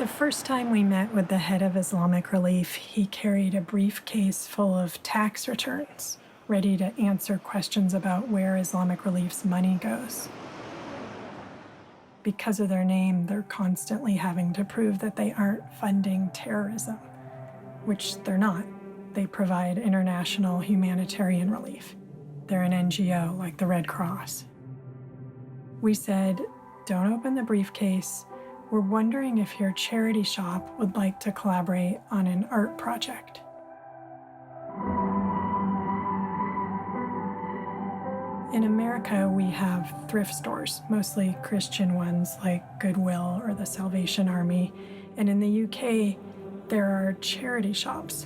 The first time we met with the head of Islamic Relief, he carried a briefcase full of tax returns, ready to answer questions about where Islamic Relief's money goes. Because of their name, they're constantly having to prove that they aren't funding terrorism, which they're not. They provide international humanitarian relief. They're an NGO like the Red Cross. We said, don't open the briefcase. We're wondering if your charity shop would like to collaborate on an art project. In America, we have thrift stores, mostly Christian ones like Goodwill or the Salvation Army. And in the UK, there are charity shops,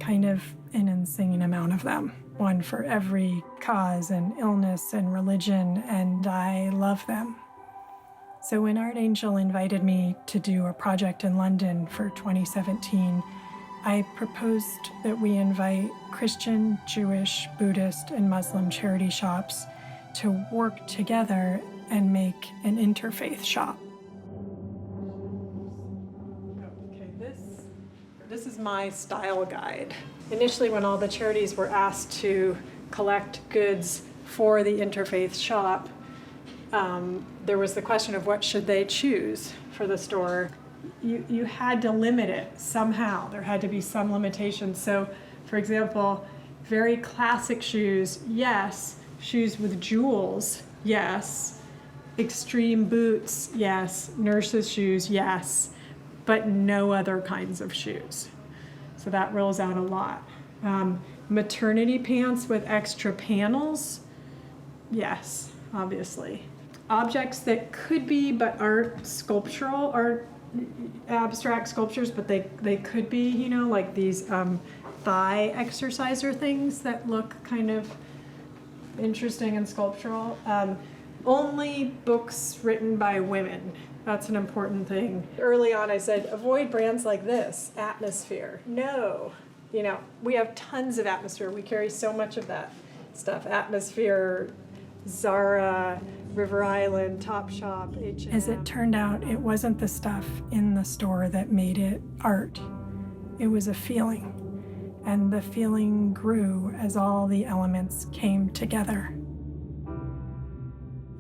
kind of an insane amount of them. One for every cause and illness and religion, and I love them. So when Artangel invited me to do a project in London for 2017, I proposed that we invite Christian, Jewish, Buddhist, and Muslim charity shops to work together and make an interfaith shop. Okay, this is my style guide. Initially, when all the charities were asked to collect goods for the interfaith shop, there was the question of what should they choose for the store. You had to limit it somehow. There had to be some limitations. So, for example, very classic shoes, yes. Shoes with jewels, yes. Extreme boots, yes. Nurses' shoes, yes. But no other kinds of shoes. So that rolls out a lot. Maternity pants with extra panels, yes, obviously. Objects that could be but aren't sculptural, aren't abstract sculptures, but they could be, you know, like these thigh exerciser things that look kind of interesting and sculptural. Only books written by women. That's an important thing. Early on I said, avoid brands like this, Atmosphere. No, you know, we have tons of Atmosphere. We carry so much of that stuff. Atmosphere, Zara, River Island, Topshop, H&M. As it turned out, it wasn't the stuff in the store that made it art. It was a feeling. And the feeling grew as all the elements came together.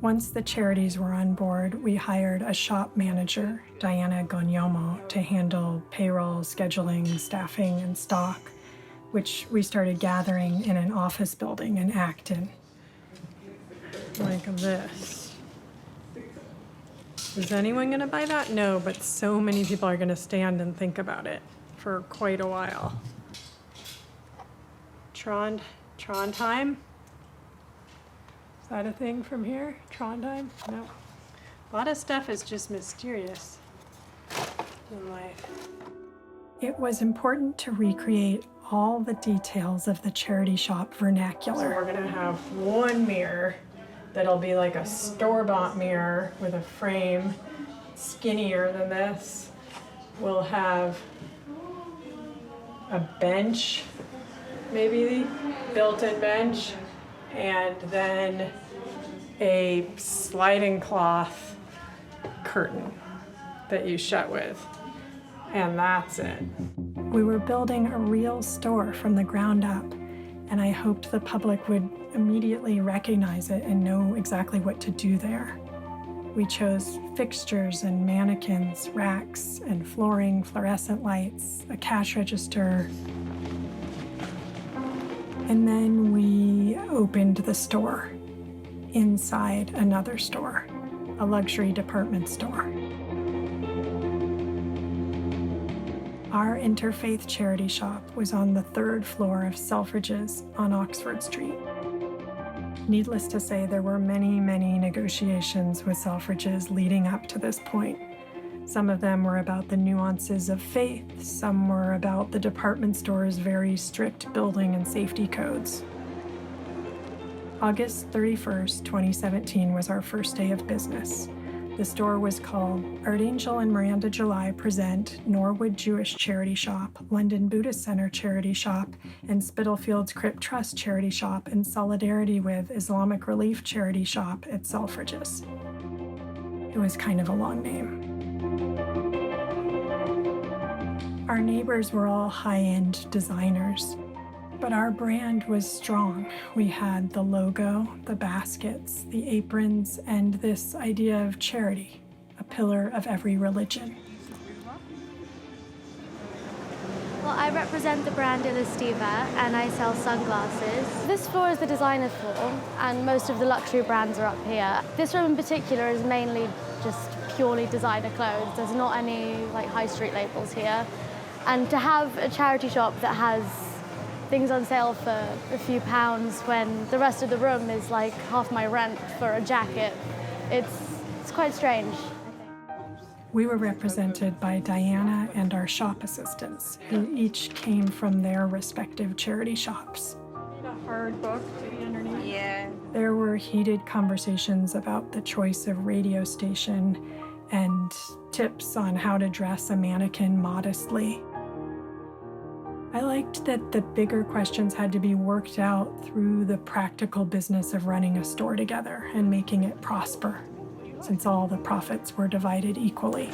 Once the charities were on board, we hired a shop manager, Diana Gonyomo, to handle payroll, scheduling, staffing, and stock, which we started gathering in an office building in Acton. Like this. Is anyone going to buy that? No, but so many people are going to stand and think about it for quite a while. Tron time? Is that a thing from here? Tron time? No. A lot of stuff is just mysterious in life. It was important to recreate all the details of the charity shop vernacular. So we're going to have one mirror that'll be like a store-bought mirror with a frame skinnier than this. We'll have a bench, maybe built-in bench, and then a sliding cloth curtain that you shut with. And that's it. We were building a real store from the ground up, and I hoped the public would immediately recognize it and know exactly what to do there. We chose fixtures and mannequins, racks and flooring, fluorescent lights, a cash register. And then we opened the store inside another store, a luxury department store. Our interfaith charity shop was on the 3rd floor of Selfridges on Oxford Street. Needless to say, there were many, many negotiations with Selfridges leading up to this point. Some of them were about the nuances of faith, some were about the department store's very strict building and safety codes. August 31st, 2017 was our first day of business. The store was called Artangel and Miranda July present Norwood Jewish Charity Shop, London Buddhist Center Charity Shop, and Spitalfields Crypt Trust Charity Shop in solidarity with Islamic Relief Charity Shop at Selfridges. It was kind of a long name. Our neighbors were all high-end designers, but our brand was strong. We had the logo, the baskets, the aprons, and this idea of charity, a pillar of every religion. Well, I represent the brand Illustiva and I sell sunglasses. This floor is the designer floor and most of the luxury brands are up here. This room in particular is mainly just purely designer clothes. There's not any like high street labels here. And to have a charity shop that has things on sale for a few pounds when the rest of the room is like half my rent for a jacket, it's quite strange. We were represented by Diana and our shop assistants, who each came from their respective charity shops. A hard book to be underneath. Yeah. There were heated conversations about the choice of radio station and tips on how to dress a mannequin modestly. I liked that the bigger questions had to be worked out through the practical business of running a store together and making it prosper, since all the profits were divided equally.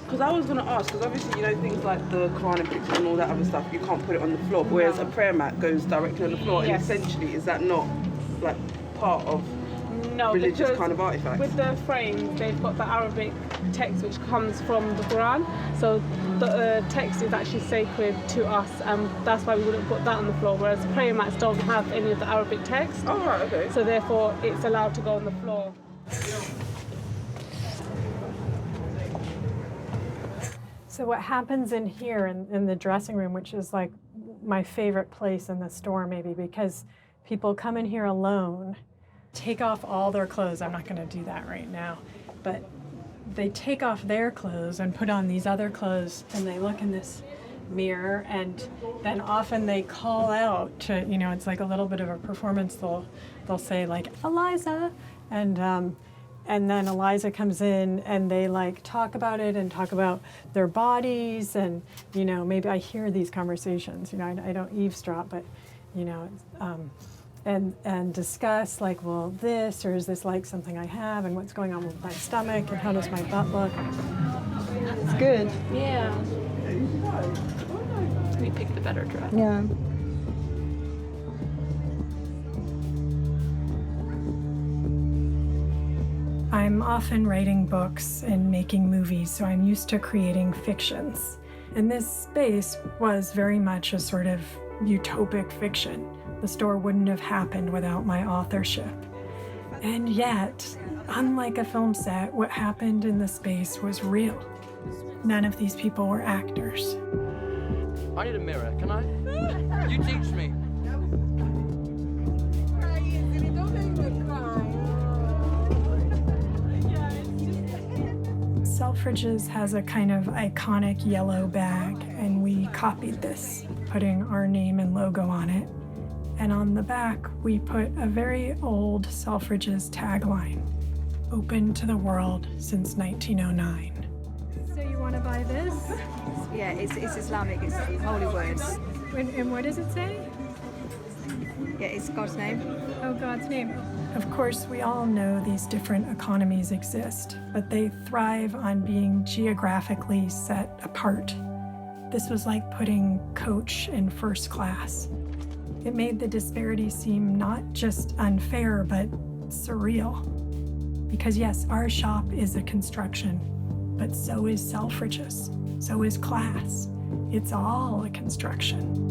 Because I was going to ask, because obviously, you know, things like the Quranic pictures and all that other stuff, you can't put it on the floor, whereas a prayer mat goes directly on the floor. Yes. And essentially, is that not like part of religious kind of artifacts? With the frames, they've got the Arabic text which comes from the Quran. So the text is actually sacred to us, and that's why we wouldn't put that on the floor, whereas prayer mats don't have any of the Arabic text. Oh, right, okay. So therefore, it's allowed to go on the floor. So what happens in here, in the dressing room, which is like my favorite place in the store maybe, because people come in here alone, take off all their clothes. I'm not going to do that right now, but they take off their clothes and put on these other clothes, and they look in this mirror, and then often they call out to, you know, it's like a little bit of a performance. They'll say like, Eliza, and then Eliza comes in and they like talk about it and talk about their bodies, and, you know, maybe I hear these conversations, you know, I don't eavesdrop, but, you know, and discuss like, well, this, or is this like something I have, and what's going on with my stomach, and how does my butt look? It's good. Yeah. We picked the better dress. Yeah. I'm often writing books and making movies, so I'm used to creating fictions. And this space was very much a sort of utopic fiction. The store wouldn't have happened without my authorship. And yet, unlike a film set, what happened in the space was real. None of these people were actors. I need a mirror, can I? You teach me. Selfridges has a kind of iconic yellow bag, and we copied this, putting our name and logo on it. And on the back, we put a very old Selfridges tagline, open to the world since 1909. So you want to buy this? Yeah, it's Islamic, it's holy words. And what does it say? Yeah, it's God's name. Oh, God's name. Of course, we all know these different economies exist, but they thrive on being geographically set apart. This was like putting coach in first class. It made the disparity seem not just unfair, but surreal. Because yes, our shop is a construction, but so is Selfridges, so is class. It's all a construction.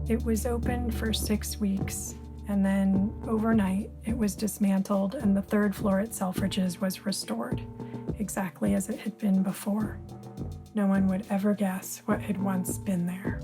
It was open for 6 weeks, and then overnight it was dismantled, and the third floor at Selfridges was restored, exactly as it had been before. No one would ever guess what had once been there.